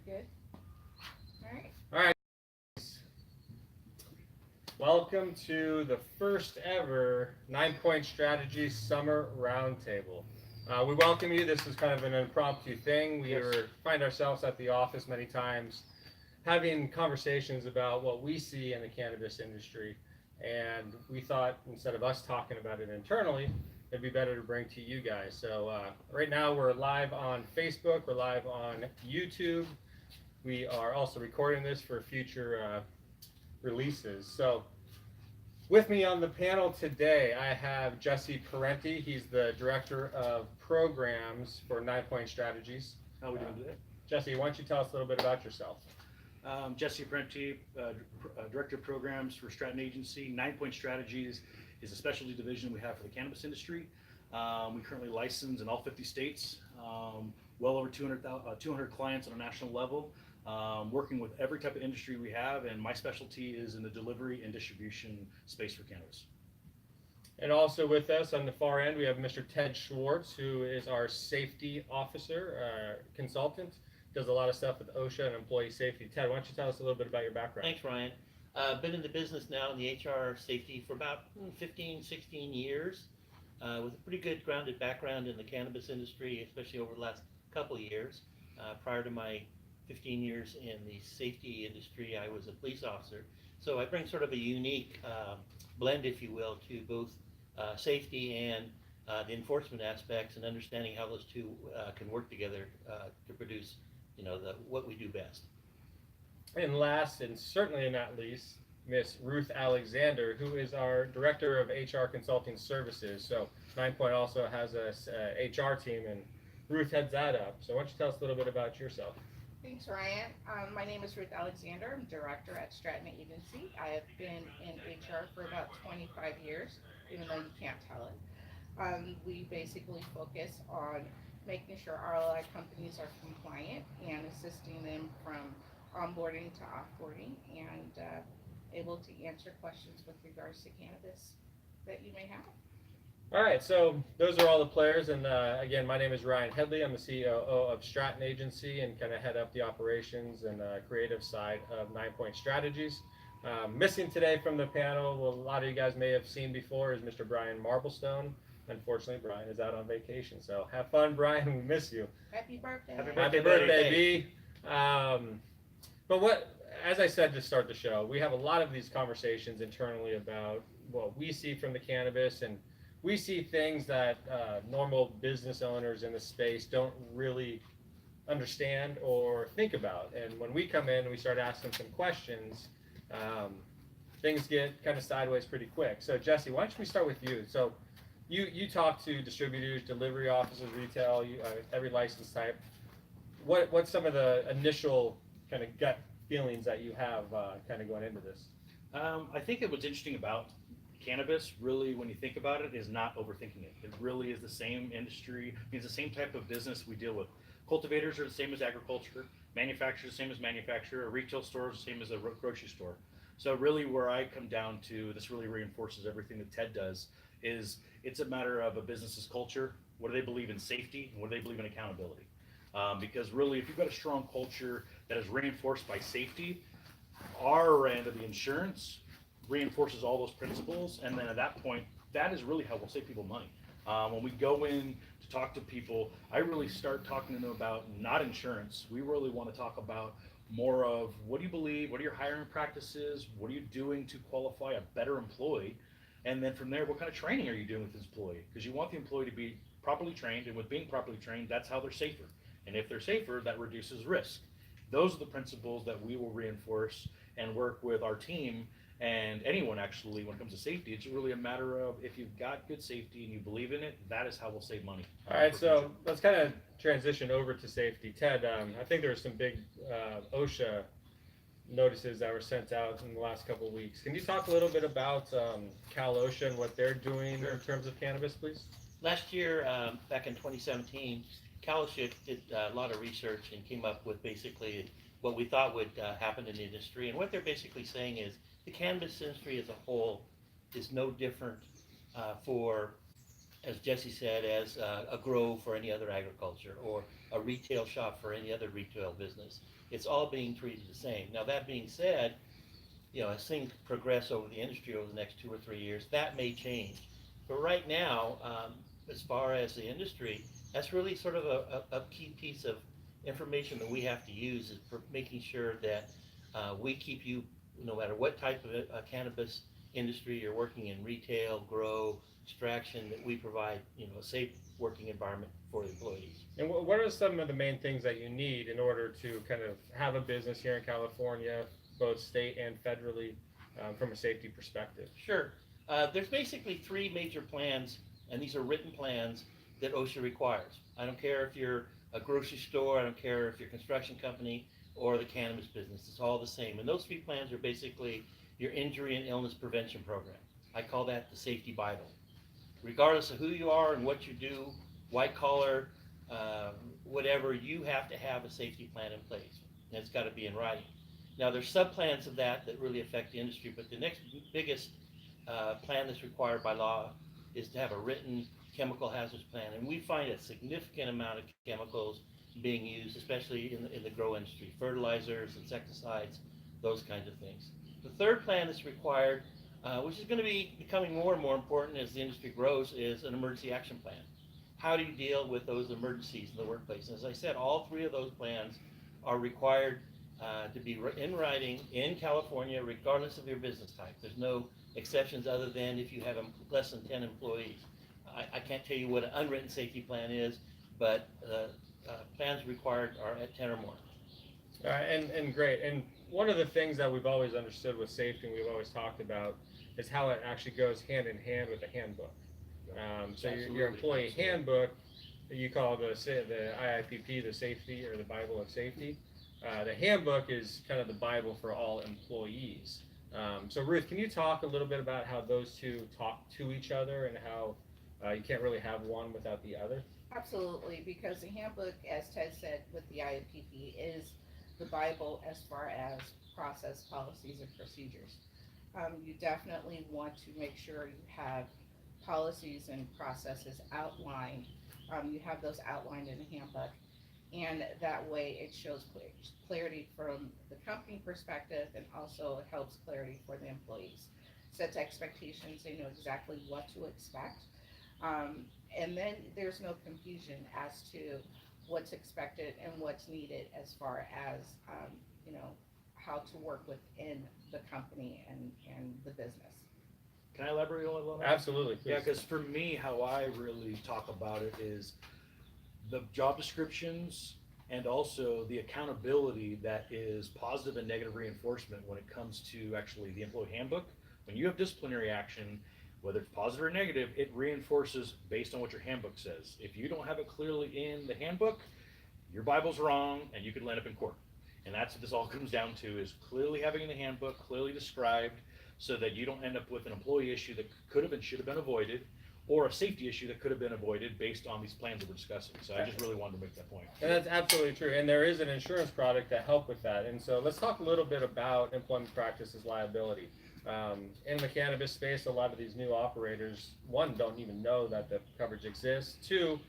Good. All right. All right. Welcome to the first ever 9-Point Strategy Summer Roundtable. We welcome you. This is kind of an impromptu thing. Find ourselves at the office many times having conversations about what we see in the cannabis industry. And we thought instead of us talking about it internally, it'd be better to bring to you guys. So right now we're live on Facebook. We're live on YouTube. We are also recording this for future releases. So with me on the panel today, I have Jesse Parenti. He's the Director of Programs for 9-Point Strategies. How are we doing today? Jesse, why don't you tell us a little bit about yourself? Jesse Parenti, Director of Programs for Stratton Agency. 9-Point Strategies is a specialty division we have for the cannabis industry. We currently license in all 50 states, well over 200 clients on a national level, working with every type of industry we have, and my specialty is in the delivery and distribution space for cannabis. And also with us on the far end, we have Mr. Ted Schwartz, who is our safety officer, consultant, does a lot of stuff with OSHA and employee safety. Ted, why don't you tell us a little bit about your background? Thanks, Ryan. Been in the business now in the HR safety for about 15, 16 years, with a pretty good grounded background in the cannabis industry, especially over the last couple of years. Prior to my 15 years in the safety industry, I was a police officer. So I bring sort of a unique blend, if you will, to both safety and the enforcement aspects, and understanding how those two can work together to produce, what we do best. And last, and certainly not least, Miss Ruth Alexander, who is our Director of HR Consulting Services. So 9-Point also has a HR team, and Ruth heads that up. So why don't you tell us a little bit about yourself? Thanks, Ryan. My name is Ruth Alexander. I'm Director at Stratton Agency. I have been in HR for about 25 years, even though you can't tell it. We basically focus on making sure RLI companies are compliant and assisting them from onboarding to offboarding, and able to answer questions with regards to cannabis that you may have. All right, so those are all the players, and again, my name is Ryan Headley. I'm the COO of Stratton Agency and kind of head up the operations and creative side of 9-Point Strategies. Missing today from the panel, well, a lot of you guys may have seen before, is Mr. Brian Marblestone. Unfortunately, Brian is out on vacation, so have fun, Brian. We miss you. Happy birthday. Happy birthday, B. But what, as I said to start the show, we have a lot of these conversations internally about what we see from the cannabis, and we see things that normal business owners in the space don't really understand or think about. And when we come in and we start asking some questions, things get kind of sideways pretty quick. So Jesse, why don't we start with you? So you talk to distributors, delivery offices, retail, every license type. What's some of the initial kind of gut feelings that you have kind of going into this? I think what's interesting about cannabis, really, when you think about it, is not overthinking it. It really is the same industry. It's the same type of business we deal with. Cultivators are the same as agriculture. Manufacturers the same as manufacturer. A retail store is the same as a grocery store. So really, where I come down to, this really reinforces everything that Ted does, is it's a matter of a business's culture. What do they believe in safety, and what do they believe in accountability? Because really, if you've got a strong culture that is reinforced by safety, our end of the insurance reinforces all those principles, and then at that point, that is really how we'll save people money. When we go in to talk to people, I really start talking to them about not insurance. We really want to talk about more of, what do you believe, what are your hiring practices, what are you doing to qualify a better employee, and then from there, what kind of training are you doing with this employee? Because you want the employee to be properly trained, and with being properly trained, that's how they're safer. And if they're safer, that reduces risk. Those are the principles that we will reinforce and work with our team and anyone, actually, when it comes to safety. It's really a matter of, if you've got good safety and you believe in it, that is how we'll save money. All right, so let's kind of transition over to safety. Ted, I think there were some big OSHA notices that were sent out in the last couple of weeks. Can you talk a little bit about CAL-OSHA and what they're doing in terms of cannabis, please? Last year, back in 2017, CAL-OSHA did a lot of research and came up with basically what we thought would happen in the industry. And what they're basically saying is the cannabis industry as a whole is no different for as Jesse said, as a grow for any other agriculture or a retail shop for any other retail business. It's all being treated the same. Now, that being said, as things progress over the industry over the next 2 or 3 years, that may change. But right now, as far as the industry, that's really sort of a key piece of information that we have to use, is for making sure that we keep you, no matter what type of cannabis industry you're working in, retail, grow, extraction, that we provide, a safe working environment for the employees. And what are some of the main things that you need in order to kind of have a business here in California, both state and federally, from a safety perspective? Sure. There's basically 3 major plans, and these are written plans that OSHA requires. I don't care if you're a grocery store, I don't care if you're a construction company or the cannabis business, it's all the same. And those 3 plans are basically your injury and illness prevention program. I call that the safety Bible. Regardless of who you are and what you do, white collar, whatever, you have to have a safety plan in place, and it's got to be in writing. Now, there's sub-plans of that really affect the industry, but the next biggest plan that's required by law is to have a written chemical hazards plan, and we find a significant amount of chemicals being used, especially in the grow industry, fertilizers, insecticides, those kinds of things. The third plan that's required, which is going to be becoming more and more important as the industry grows, is an emergency action plan. How do you deal with those emergencies in the workplace? And as I said, all 3 of those plans are required to be in writing in California, regardless of your business type. There's no exceptions other than if you have less than 10 employees. I can't tell you what an unwritten safety plan is, but plans required are at 10 or more. And great. And one of the things that we've always understood with safety, and we've always talked about, is how it actually goes hand in hand with the handbook. So your employee handbook, you call the IIPP the safety, or the Bible of Safety. The handbook is kind of the Bible for all employees. So Ruth, can you talk a little bit about how those 2 talk to each other, and how you can't really have one without the other? Absolutely, because the handbook, as Ted said, with the IAPP, is the Bible as far as process, policies, and procedures. You definitely want to make sure you have policies and processes outlined. You have those outlined in the handbook, and that way it shows clarity from the company perspective, and also it helps clarity for the employees. Sets expectations, they know exactly what to expect. And then there's no confusion as to what's expected and what's needed as far as, how to work within the company and the business. Can I elaborate a little on that? Absolutely. Please. Yeah, because for me, how I really talk about it is the job descriptions and also the accountability that is positive and negative reinforcement when it comes to actually the employee handbook. When you have disciplinary action, whether it's positive or negative, it reinforces based on what your handbook says. If you don't have it clearly in the handbook, your Bible's wrong and you could land up in court. And that's what this all comes down to, is clearly having in the handbook, clearly described, so that you don't end up with an employee issue that could have and should have been avoided, or a safety issue that could have been avoided based on these plans that we're discussing. So I just really wanted to make that point. And that's absolutely true. And there is an insurance product that helps with that. And so let's talk a little bit about employment practices liability. In the cannabis space, a lot of these new operators, 1, don't even know that the coverage exists. 2,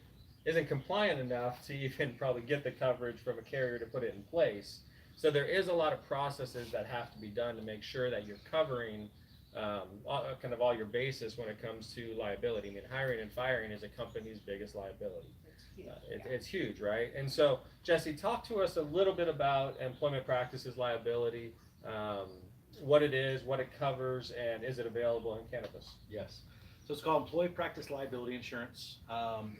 isn't compliant enough to even probably get the coverage from a carrier to put it in place. So there is a lot of processes that have to be done to make sure that you're covering kind of all your bases when it comes to liability. I mean, hiring and firing is a company's biggest liability. It's huge, right? And so, Jesse, talk to us a little bit about employment practices liability, what it is, what it covers, and is it available in cannabis? Yes. So it's called Employee Practice Liability Insurance.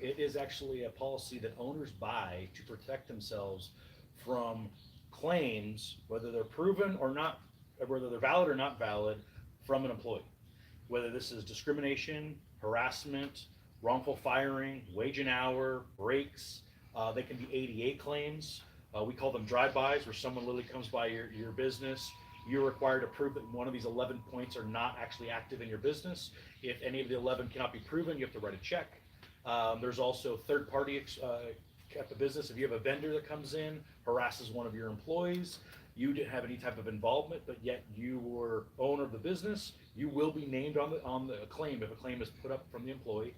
It is actually a policy that owners buy to protect themselves from claims, whether they're proven or not, whether they're valid or not valid, from an employee. Whether this is discrimination, harassment, wrongful firing, wage and hour, breaks, they can be ADA claims. We call them drive-bys, where someone literally comes by your business. You're required to prove that one of these 11 points are not actually active in your business. If any of the 11 cannot be proven, you have to write a check. There's also third-party at the business. If you have a vendor that comes in, harasses one of your employees, you didn't have any type of involvement, but yet you were owner of the business, you will be named on the claim if a claim is put up from the employee.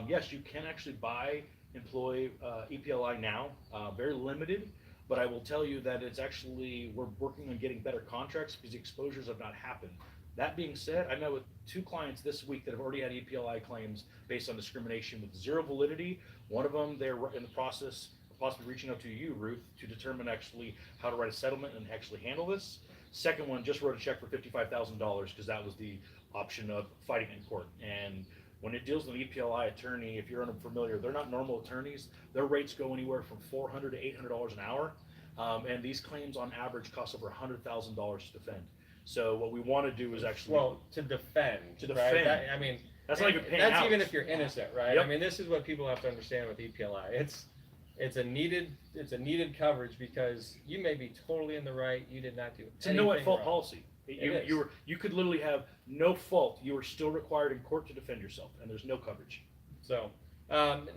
Yes, you can actually buy employee EPLI now, very limited, but I will tell you that it's actually, we're working on getting better contracts because the exposures have not happened. That being said, I met with 2 clients this week that have already had EPLI claims based on discrimination with 0 validity. One of them, they're in the process of possibly reaching out to you, Ruth, to determine actually how to write a settlement and actually handle this. Second one just wrote a check for $55,000 because that was the option of fighting in court. And when it deals with an EPLI attorney, if you're unfamiliar, they're not normal attorneys. Their rates go anywhere from $400 to $800 an hour. And these claims on average cost over $100,000 to defend. So what we want to do is actually to defend. To right? defend. That, I mean, that's not even paying that's out. even if you're innocent, right? Yep. I mean, this is what people have to understand with EPLI. It's a needed coverage because you may be totally in the right. You did not do It's a no at fault wrong. policy. You could literally have no fault. You are still required in court to defend yourself, and there's no coverage. So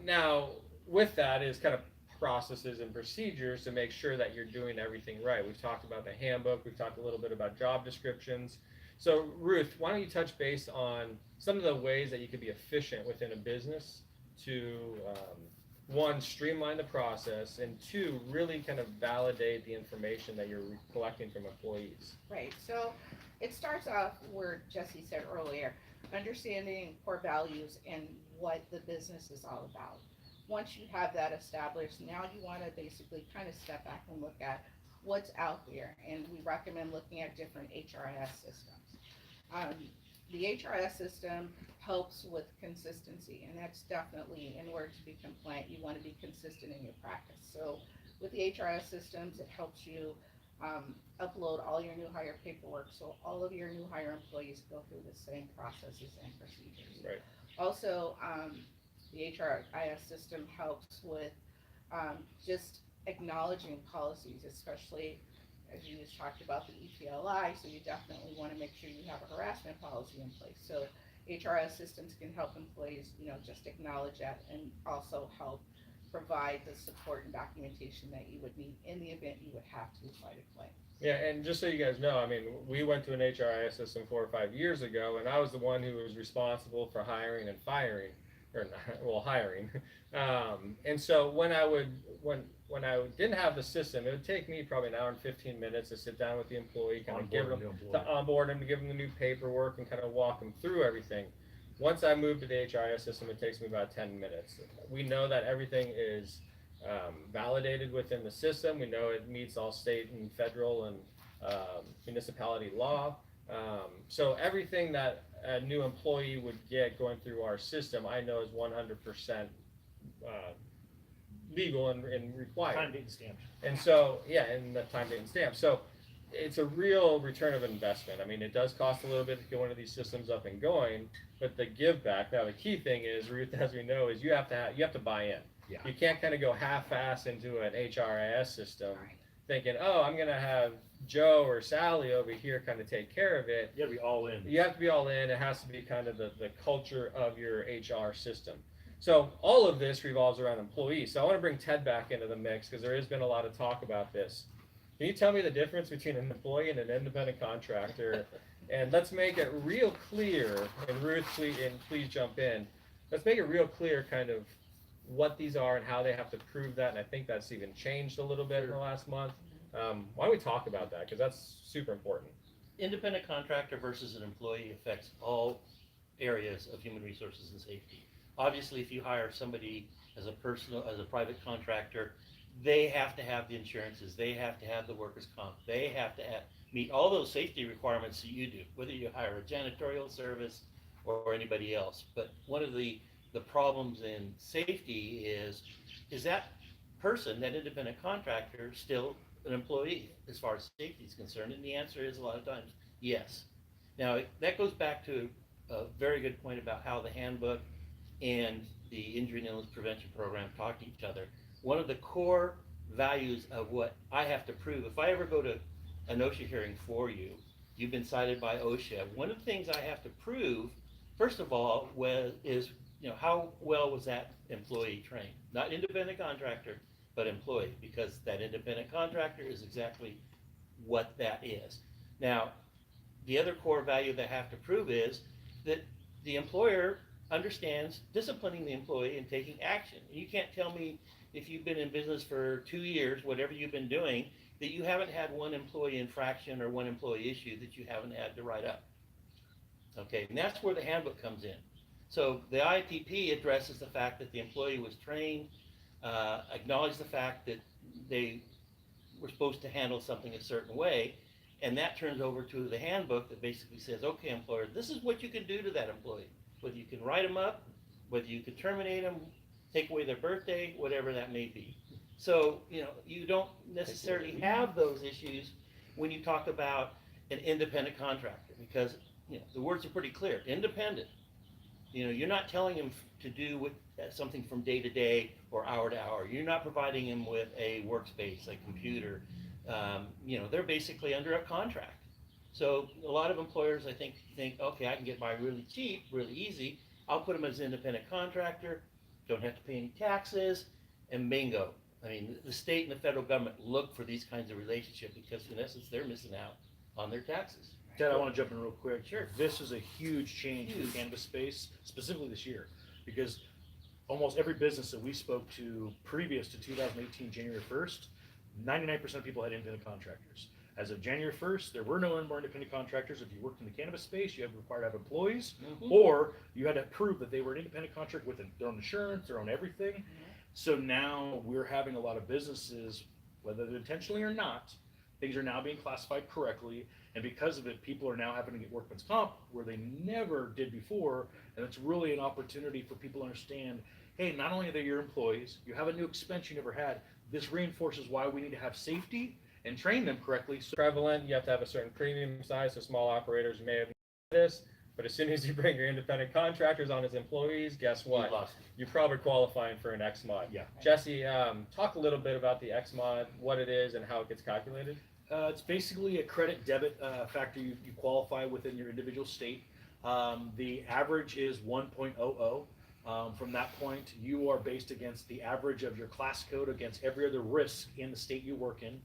now with that is kind of processes and procedures to make sure that you're doing everything right. We've talked about the handbook. We've talked a little bit about job descriptions. So Ruth, why don't you touch base on some of the ways that you could be efficient within a business to one, streamline the process, and 2, really kind of validate the information that you're collecting from employees. Right, so it starts off where Jesse said earlier, understanding core values and what the business is all about. Once you have that established, now you want to basically kind of step back and look at what's out there, and we recommend looking at different HRIS systems. The HRIS system helps with consistency, and that's definitely, in order to be compliant, you want to be consistent in your practice. So with the HRIS systems, it helps you upload all your new hire paperwork, so all of your new hire employees go through the same processes and procedures. Right. Also, the HRIS system helps with just acknowledging policies, especially as you just talked about the EPLI, so you definitely want to make sure you have a harassment policy in place. So HRIS systems can help employees, just acknowledge that, and also help provide the support and documentation that you would need in the event you would have to fight a claim. Yeah, and just so you guys know, I mean, we went to an HRIS system 4 or 5 years ago, and I was the one who was responsible for hiring and firing, or hiring. And so when I didn't have the system, it would take me probably an hour and 15 minutes to sit down with the employee, kind of give them to onboard them, to give them the new paperwork, and kind of walk them through everything. Once I moved to the HRIS system, it takes me about 10 minutes. We know that everything is validated within the system. We know it meets all state and federal and municipality law. So everything that a new employee would get going through our system, I know is 100% legal and required. Time, date, and stamp. And so, yeah, and the time, date, and stamp. So it's a real return of investment. I mean, it does cost a little bit to get one of these systems up and going, but the give back. Now, the key thing is, Ruth, as we know, is you have to buy in. Yeah. You can't kind of go half-ass into an HRIS system thinking, oh, I'm going to have Joe or Sally over here kind of take care of it. You gotta be all in. You have to be all in. It has to be kind of the culture of your HR system. So all of this revolves around employees. So I want to bring Ted back into the mix because there has been a lot of talk about this. Can you tell me the difference between an employee and an independent contractor? And let's make it real clear, and Ruth, please jump in. Let's make it real clear kind of what these are and how they have to prove that. And I think that's even changed a little bit in the last month. Why don't we talk about that? Because that's super important. Independent contractor versus an employee affects all areas of human resources and safety. Obviously, if you hire somebody as a private contractor, they have to have the insurances, they have to have the workers' comp, they have to meet all those safety requirements that you do, whether you hire a janitorial service or anybody else. But one of the problems in safety is that person, that independent contractor, still an employee as far as safety is concerned? And the answer is a lot of times yes. Now that goes back to a very good point about how the handbook and the injury and illness prevention program talk to each other. One of the core values of what I have to prove, if I ever go to an OSHA hearing for you, you've been cited by OSHA, one of the things I have to prove, first of all, is how well was that employee trained? Not independent contractor, but employee, because that independent contractor is exactly what that is. Now, the other core value that I have to prove is that the employer understands disciplining the employee and taking action. You can't tell me if you've been in business for 2 years, whatever you've been doing, that you haven't had one employee infraction or one employee issue that you haven't had to write up. Okay, and that's where the handbook comes in. So the IPP addresses the fact that the employee was trained, acknowledged the fact that they were supposed to handle something a certain way, and that turns over to the handbook that basically says, okay, employer, this is what you can do to that employee. Whether you can write them up, whether you can terminate them, take away their birthday, whatever that may be. So, you don't necessarily have those issues when you talk about an independent contractor, because, the words are pretty clear, independent. You're not telling them to do something from day to day or hour to hour. You're not providing them with a workspace, a computer. They're basically under a contract. So a lot of employers, I think, okay, I can get by really cheap, really easy. I'll put them as an independent contractor, don't have to pay any taxes, and bingo. I mean, the state and the federal government look for these kinds of relationships because, in essence, they're missing out on their taxes. Ted, I want to jump in real quick. Sure. This is a huge change in the cannabis space, specifically this year, because almost every business that we spoke to previous to 2018, January 1st, 99% of people had independent contractors. As of January 1st, there were no more independent contractors. If you worked in the cannabis space, you had required to have employees, or you had to prove that they were an independent contractor with their own insurance, their own everything. So now we're having a lot of businesses, whether they're intentionally or not, things are now being classified correctly, and because of it, people are now having to get workman's comp where they never did before, and it's really an opportunity for people to understand, hey, not only are they your employees, you have a new expense you never had. This reinforces why we need to have safety and train them correctly. So Prevalent, you have to have a certain premium size, so small operators may have this, but as soon as you bring your independent contractors on as employees, guess what? You're probably qualifying for an XMOD. Yeah. Jesse, talk a little bit about the XMOD, what it is and how it gets calculated. It's basically a credit debit factor you qualify within your individual state. The average is 1.00. From that point, you are based against the average of your class code against every other risk in the state you work in.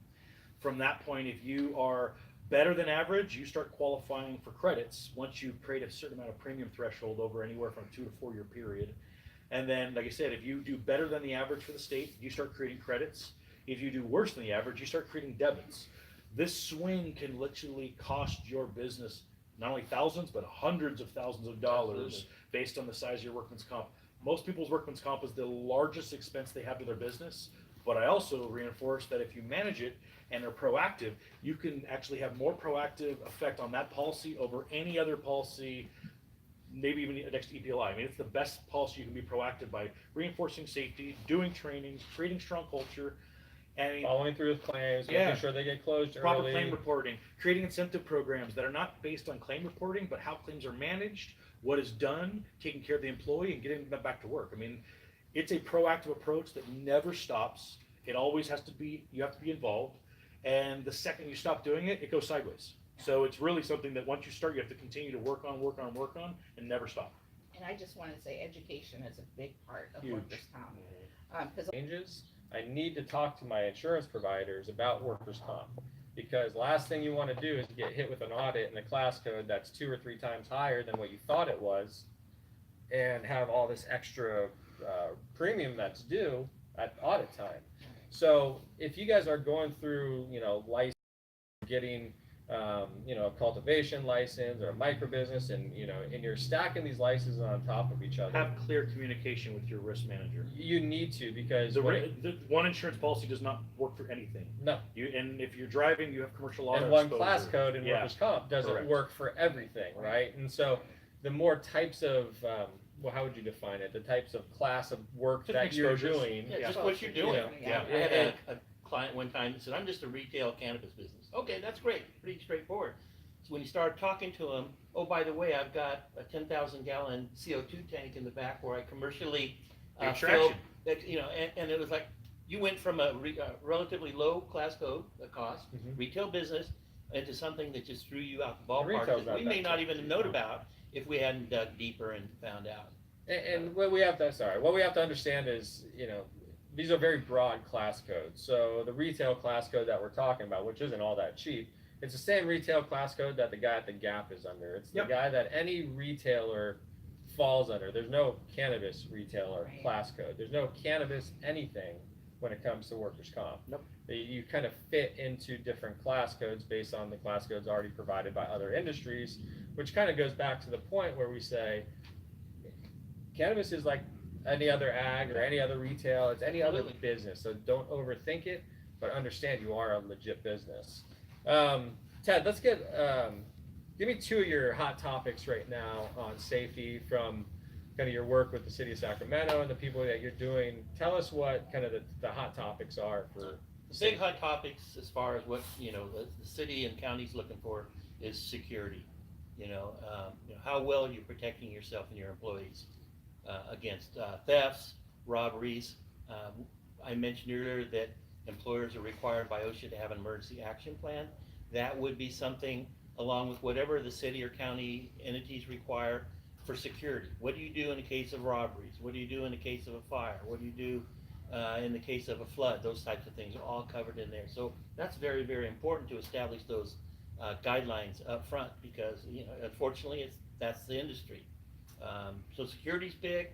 From that point, if you are better than average, you start qualifying for credits once you create a certain amount of premium threshold over anywhere from 2 to 4 year period. And then, like I said, if you do better than the average for the state, you start creating credits. If you do worse than the average, you start creating debits. This swing can literally cost your business not only thousands, but hundreds of thousands of dollars based on the size of your workman's comp. Most people's workman's comp is the largest expense they have to their business, but I also reinforce that if you manage it and are proactive, you can actually have more proactive effect on that policy over any other policy, maybe even next to EPLI. I mean, it's the best policy you can be proactive by reinforcing safety, doing trainings, creating strong culture, and Following through with claims, Yeah. making sure they get closed proper early. claim reporting, creating incentive programs that are not based on claim reporting, but how claims are managed, what is done, taking care of the employee, and getting them back to work. I mean, it's a proactive approach that never stops. It always has to be, you have to be involved. And the second you stop doing it, it goes sideways. So it's really something that once you start, you have to continue to work on, and never stop. And I just want to say education is a big part of Huge. workers' comp. Because Changes, I need to talk to my insurance providers about workers' comp. Because last thing you want to do is get hit with an audit and a class code that's 2 or 3 times higher than what you thought it was, and have all this extra premium that's due at audit time. So if you guys are going through, license, getting, a cultivation license or a micro business, and you're stacking these licenses on top of each other, Have clear communication with your risk manager. you need to, because The one insurance policy does not work for anything. no, And if you're driving, you have commercial auto and one exposure. class code in Yeah. workers' comp doesn't Correct. work for everything, right? And so the more types of, how would you define it? The types of class of work Different that you're exposures. doing. Yeah, just what you're doing. Yeah. I had a client one time that said, I'm just a retail cannabis business. Okay, that's great, pretty straightforward. So when you start talking to them, oh, by the way, I've got a 10,000 gallon CO2 tank in the back where I commercially fill, Extraction. and it was like, you went from a relatively low class code, cost, Mhm. retail business, into something that just threw you out the ballpark retail's that not we may that not cheap. even have known about if we hadn't dug deeper and found out. And what we have to understand is, these are very broad class codes. So the retail class code that we're talking about, which isn't all that cheap, it's the same retail class code that the guy at the Gap is under. It's the Yep. guy that any retailer falls under. There's no cannabis retail or Right. class code. There's no cannabis anything when it comes to workers' comp. Nope. You kind of fit into different class codes based on the class codes already provided by other industries, which kind of goes back to the point where we say cannabis is like any other ag or any other retail. It's any other Absolutely. business. So don't overthink it, but understand you are a legit business. Ted, let's give me 2 of your hot topics right now on safety from kind of your work with the city of Sacramento and the people that you're doing. Tell us what kind of the hot topics are for The big hot topics as far as what, the city and county's looking for is security. How well are you protecting yourself and your employees against thefts, robberies? I mentioned earlier that employers are required by OSHA to have an emergency action plan. That would be something along with whatever the city or county entities require for security. What do you do in the case of robberies? What do you do in the case of a fire? What do you do in the case of a flood? Those types of things are all covered in there. So that's very, very important to establish those guidelines up front because, unfortunately, that's the industry. So security's big.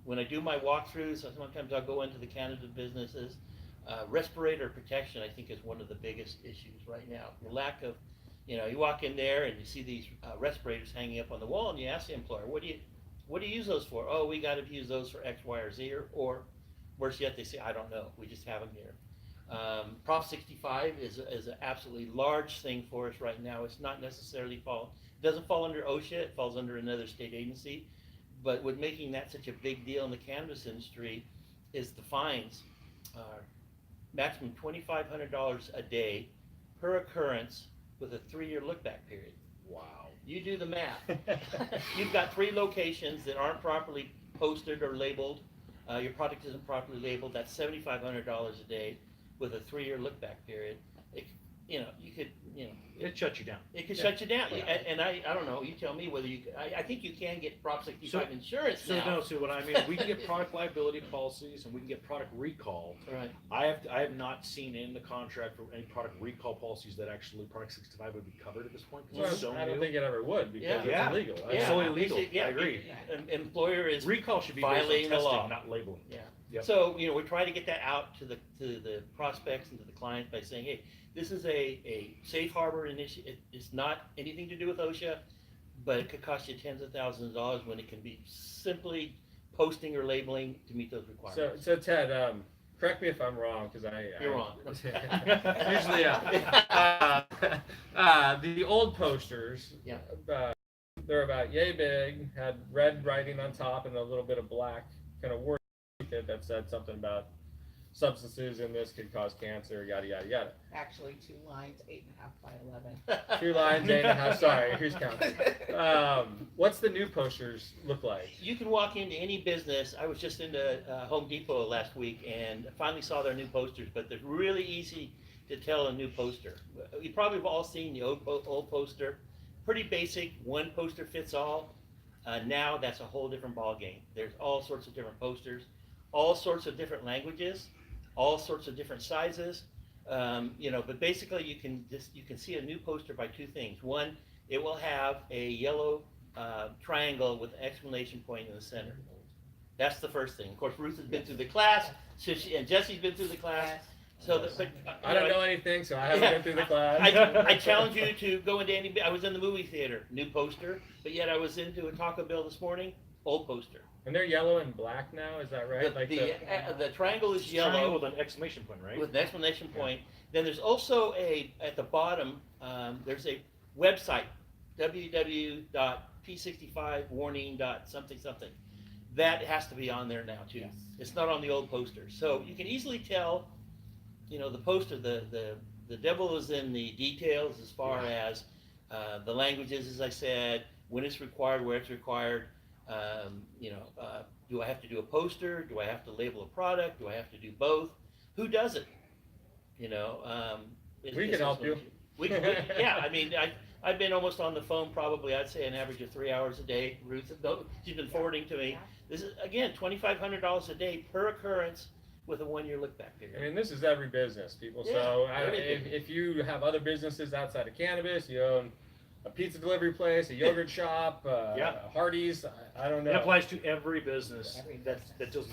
When I do my walkthroughs, sometimes I'll go into the cannabis businesses. Respirator protection, I think, is one of the biggest issues right now. The lack of, you walk in there and you see these respirators hanging up on the wall, and you ask the employer, what do you use those for? Oh, we got to use those for X, Y, or Z, or worse yet, they say, I don't know. We just have them here. Prop 65 is an absolutely large thing for us right now. It's not necessarily doesn't fall under OSHA. It falls under another state agency. But what making that such a big deal in the cannabis industry is the fines are maximum $2,500 a day per occurrence with a 3-year look-back period. wow. You do the math. You've got 3 locations that aren't properly posted or labeled. Your product isn't properly labeled. That's $7,500 a day with a 3-year look-back period. It shuts you down. It could shut you down. Yeah. And I don't know. You tell me whether I think you can get Prop 65 insurance So now. no, so what I mean, we can get product liability policies and we can get product recall. Right. I have not seen in the contract for any product recall policies that actually product 65 would be covered at this point. 'Cause Well, it's so I don't new. think it ever would because Yeah. it's illegal. Yeah. solely legal. Yeah, I agree. An employer is Recall should be based on violating the testing, law. not labeling. Yeah. Yep. So, we try to get that out to the prospects and to the clients by saying, hey, this is a safe harbor initiative. It's not anything to do with OSHA, but it could cost you tens of thousands of dollars when it can be simply posting or labeling to meet those requirements. So Ted, correct me if I'm wrong because You're wrong. Usually, the old posters. Yeah. They're about yay big, had red writing on top and a little bit of black kind of word that said something about substances in this could cause cancer, yada yada yada. Actually, 2 lines, 8.5 by 11. 2 lines, 8.5. Sorry, who's counting? What's the new posters look like? You can walk into any business. I was just into Home Depot last week and finally saw their new posters, but they're really easy to tell a new poster. You probably have all seen the old poster. Pretty basic, one poster fits all. Now that's a whole different ball game. There's all sorts of different posters, all sorts of different languages, all sorts of different sizes. But basically you can see a new poster by 2 things. One, it will have a yellow triangle with an exclamation point in the center. That's the first thing. Of course, Ruth has been through the class, and Jesse's been through the class. So, I don't know anything, so I haven't been through the class. I challenge you to go into any. I was in the movie theater, new poster, but yet I was into a Taco Bell this morning, old poster. And they're yellow and black now, is that right? The triangle is yellow Triangle with an exclamation point, right? with an exclamation point. Then there's also at the bottom, there's a website, www.p65warning.something something. That has to be on there now too. Yes. It's not on the old poster. So you can easily tell, the poster, the devil is in the details as far as the languages, as I said, when it's required, where it's required. Do I have to do a poster? Do I have to label a product? Do I have to do both? Who does it? We can help you. Yeah, I mean, I've been almost on the phone probably, I'd say an average of 3 hours a day. Ruth, she's been forwarding to me. This is, again, $2,500 a day per occurrence with a 1-year look-back period. I mean, this is every business, people. Yeah, So everything. if you have other businesses outside of cannabis, you own a pizza delivery place, a yogurt shop, Yeah. Hardee's. I don't know. It applies to every business Every that doesn't,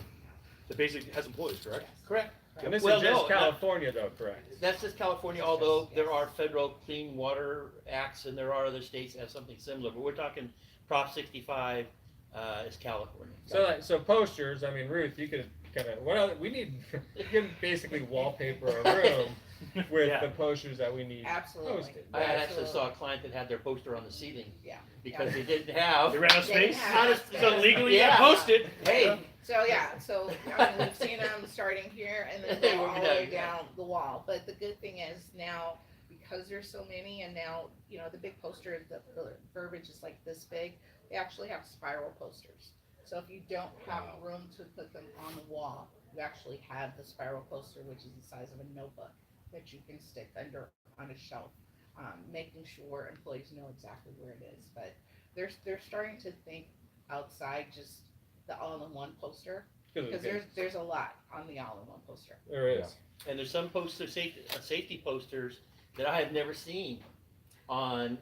that basically has employees, correct? Correct. And this Well, is just no, not- California, though, correct? That's just California, although there are federal clean water acts and there are other states that have something similar, but we're talking Prop 65 is California. So posters. I mean, Ruth, you could kind of. What else, we need? You can basically wallpaper a room with Yeah. the posters that we need Absolutely. posted. I actually Absolutely. saw a client that had their poster on the ceiling Yeah. because they didn't have. They ran out of They space, have so space. legally you Yeah. gotta post it. Hey, So yeah, so I mean, we've seen them starting here and then go all the way down the wall. But the good thing is now, because there's so many, and now the big poster, the verbiage is like this big. They actually have spiral posters. So if you don't have room to put them on the wall, you actually have the spiral poster, which is the size of a notebook that you can stick under on a shelf, making sure employees know exactly where it is. But they're starting to think outside just the all-in-one poster, because there's a lot on the all-in-one poster. There is. and there's some safety posters that I have never seen on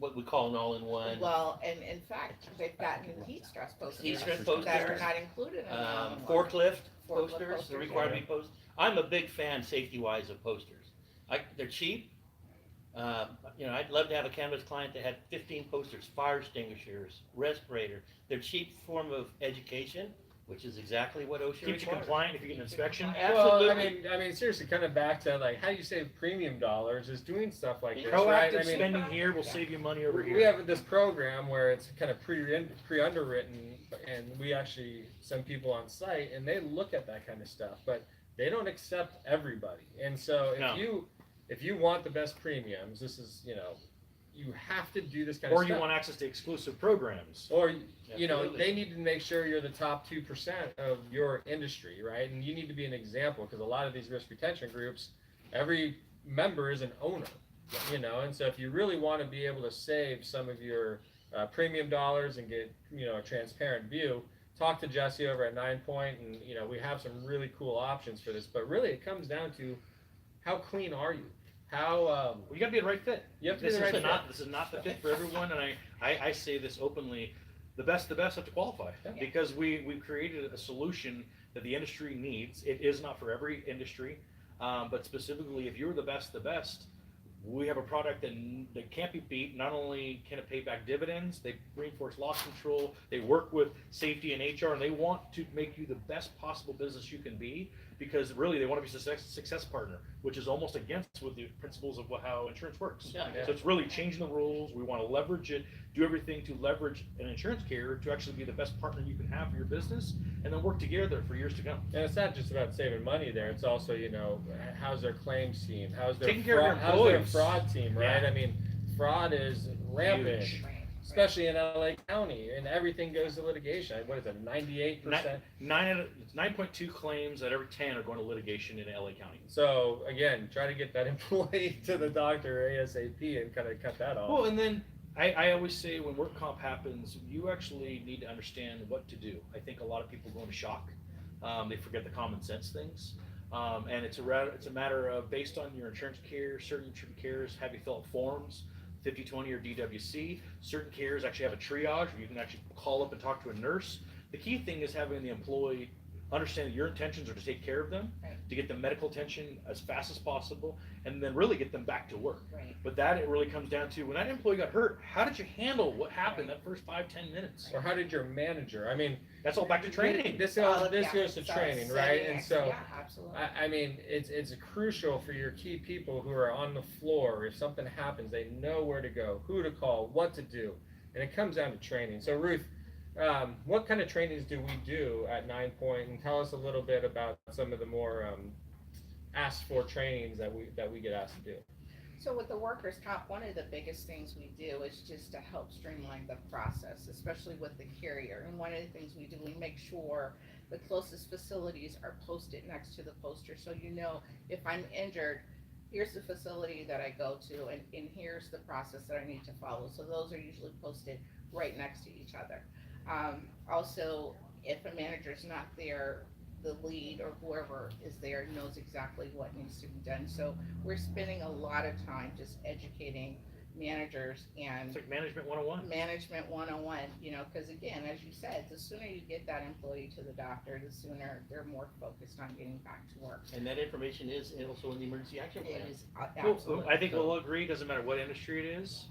what we call an all-in-one. Well, and in fact, they've got new heat stress posters. Heat stress that are posters. not included in the all-in-one. Forklift Forklift posters, they're posters, required to be posted. I'm a big fan, safety-wise, of posters. They're cheap. I'd love to have a cannabis client that had 15 posters, fire extinguishers, respirator. They're cheap form of education, which is exactly what OSHA Keeps you requires. compliant if you get an inspection. Absolutely. Well, I mean, seriously, kind of back to like how you save premium dollars is doing stuff like this, Proactive right? I mean, spending here will save you money over we here. have this program where it's kind of pre-underwritten, and we actually send people on site, and they look at that kind of stuff, but they don't accept everybody. And so if you want the best premiums, this is you have to do this kind of Or stuff. you want access to exclusive programs. Or Absolutely. they need to make sure you're the top 2% of your industry, right? And you need to be an example, because a lot of these risk retention groups, every member is an owner, and so if you really want to be able to save some of your premium dollars and get a transparent view, talk to Jesse over at 9 Point, and we have some really cool options for this. But really, it comes down to how clean are you? How Well, you gotta be the right fit. you have to be This the right is fit. not this is not the fit for everyone, and I say this openly. The best have to qualify, Yeah. because we've created a solution that the industry needs. It is not for every industry, but specifically if you're the best, we have a product that can't be beat. Not only can it pay back dividends, they reinforce loss control, they work with safety and HR, and they want to make you the best possible business you can be, because really they want to be a success partner, which is almost against with the principles of how insurance works. Yeah. So it's really changing the rules. We want to leverage it, do everything to leverage an insurance carrier to actually be the best partner you can have for your business, and then work together for years to come. And it's not just about saving money there. It's also, how's their claims team? How's their Taking care of your how's their employees. fraud team, right? Yeah. I mean, fraud is rampant, Huge. Right. especially in LA County, and everything goes to litigation. What is it, 98%? 9.2 claims out of every 10 are going to litigation in LA County. So again, try to get that employee to the doctor ASAP and kind of cut that off. Well, and then I always say when work comp happens, you actually need to understand what to do. I think a lot of people go into shock. They forget the common sense things. And it's a matter of, based on your insurance carrier, certain insurance carriers have you fill out forms, 50/20 or DWC. Certain carriers actually have a triage where you can actually call up and talk to a nurse. The key thing is having the employee understand that your intentions are to take care of them, Right. to get them medical attention as fast as possible, and then really get them back to work. Right. But that it really comes down to, when that employee got hurt, how did you handle what happened that first 5-10 minutes? Or how did your manager? I mean, That's all back to training. This All goes, of- this yeah, goes to so training, setting right? And so. yeah, absolutely. I mean, it's crucial for your key people who are on the floor. If something happens, they know where to go, who to call, what to do, and it comes down to training. So Ruth, what kind of trainings do we do at 9 Point? And tell us a little bit about some of the more asked for trainings that we get asked to do. So with the workers' comp, one of the biggest things we do is just to help streamline the process, especially with the carrier. And one of the things we do, we make sure the closest facilities are posted next to the poster. So if I'm injured, here's the facility that I go to, and here's the process that I need to follow. So those are usually posted right next to each other. Also, if a manager's not there, the lead or whoever is there knows exactly what needs to be done. So we're spending a lot of time just educating managers and It's like management 101. management 101, you know, because again, as you said, the sooner you get that employee to the doctor, the sooner they're more focused on getting back to work. And that information is also in the emergency action plan. It is Well, absolutely. I think we'll all agree, doesn't matter what industry it is,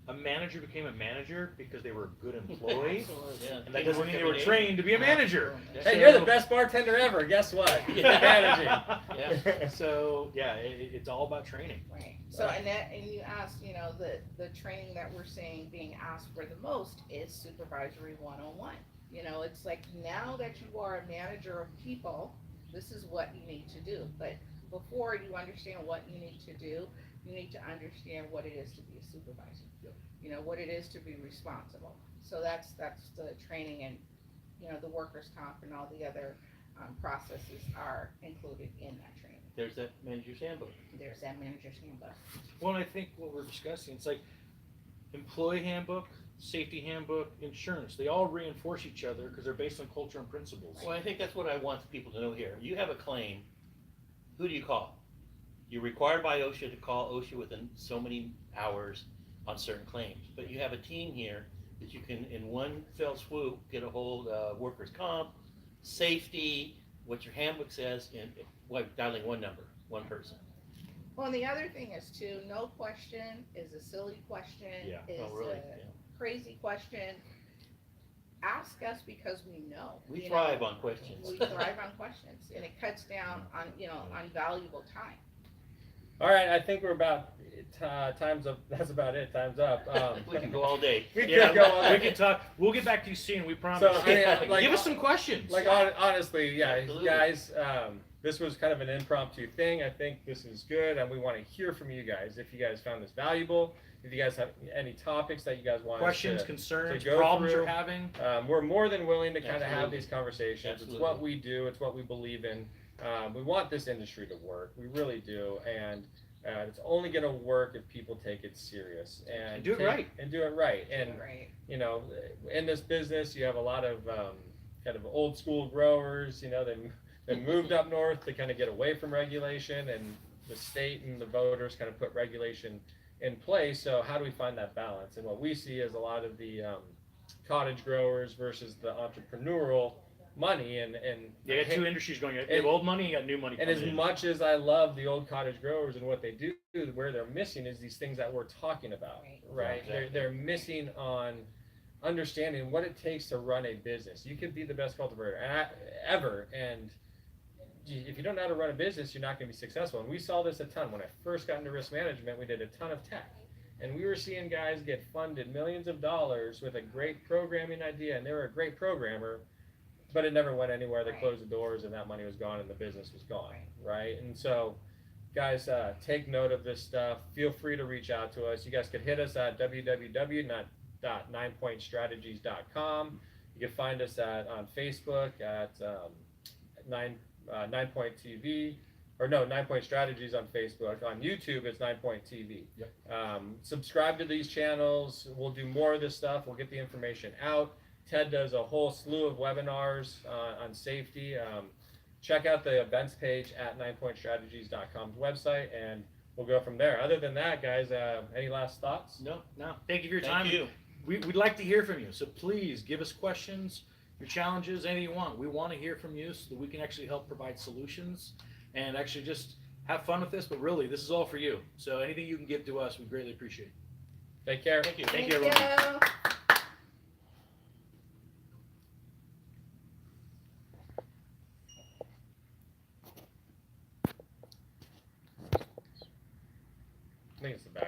a manager became a manager because they were a good employee. Absolutely. Yeah. And that doesn't mean they were Every day. trained to be a manager. Absolutely. Hey, you're the best bartender ever. Guess what? Yeah. Managing. Yeah. So yeah, it's all about training. Right. So and you asked, you know, the training that we're seeing being asked for the most is supervisory 101. You know, it's like now that you are a manager of people, this is what you need to do. But before you understand what you need to do, you need to understand what it is to be a supervisor. You know, what it is to be responsible. So that's the training, and you know, the workers' comp and all the other processes are included in that training. There's that manager's handbook. There's that manager's handbook. Well, and I think what we're discussing, it's like employee handbook, safety handbook, insurance. They all reinforce each other because they're based on culture and principles. Well, I think that's what I want people to know here. You have a claim, who do you call? You're required by OSHA to call OSHA within so many hours on certain claims, but you have a team here that you can, in one fell swoop, get a hold of workers' comp, safety, what your handbook says, and dialing one number, one person. Well, and the other thing is too, no question is a silly question, Yeah. is Oh, really? a crazy question. Ask us because we know. We you thrive know, on questions. We thrive on questions, and it cuts down on, you know, on valuable time. All right, I think we're about time's up. That's about it. Time's up. We can go all day. We Yeah, could go on. we can talk. We'll get back to you soon. We promise. So, I mean, like- give us some questions. Like honestly, yeah, Absolutely. guys, this was kind of an impromptu thing. I think this is good, and we want to hear from you guys. If you guys found this valuable, if you guys have any topics that you guys want questions, us to, concerns, go problems through. you're having. we're more than willing to kind of have Absolutely. these conversations. Absolutely. It's what we do. It's what we believe in. We want this industry to work. We really do, and it's only going to work if people take it serious and do it right. And do it right. And Right. you know, in this business, you have a lot of kind of old school growers. You know, they moved up north to kind of get away from regulation, and the state and the voters kind of put regulation in place. So how do we find that balance? And what we see is a lot of the cottage growers versus the entrepreneurial money, and You got two industries going. You have old money, you got new money. and as coming in. much as I love the old cottage growers and what they do, where they're missing is these things that we're talking about, right? Yeah, exactly. They're missing on understanding what it takes to run a business. You could be the best cultivator ever, and if you don't know how to run a business, you're not going to be successful. And we saw this a ton. When I first got into risk management, we did a ton of tech. And we were seeing guys get funded millions of dollars with a great programming idea, and they were a great programmer, but it never went anywhere. They Right. closed the doors, and that money was gone, and the business was gone, right? And so, guys, take note of this stuff. Feel free to reach out to us. You guys could hit us at www.ninepointstrategies.com. You can find us on Facebook at 9 Point TV, or no, 9 Point Strategies on Facebook. On YouTube, it's 9 Point TV. Yep. Subscribe to these channels. We'll do more of this stuff. We'll get the information out. Ted does a whole slew of webinars on safety. Check out the events page at 9pointstrategies.com's website, and we'll go from there. Other than that, guys, any last thoughts? No. Thank you for your time. Thank you. We'd like to hear from you. So please give us questions, your challenges, anything you want. We want to hear from you so that we can actually help provide solutions and actually just have fun with this. But really, this is all for you. So anything you can give to us, we greatly appreciate. Take care. Thank you. Thank you, everyone. I think it's the back.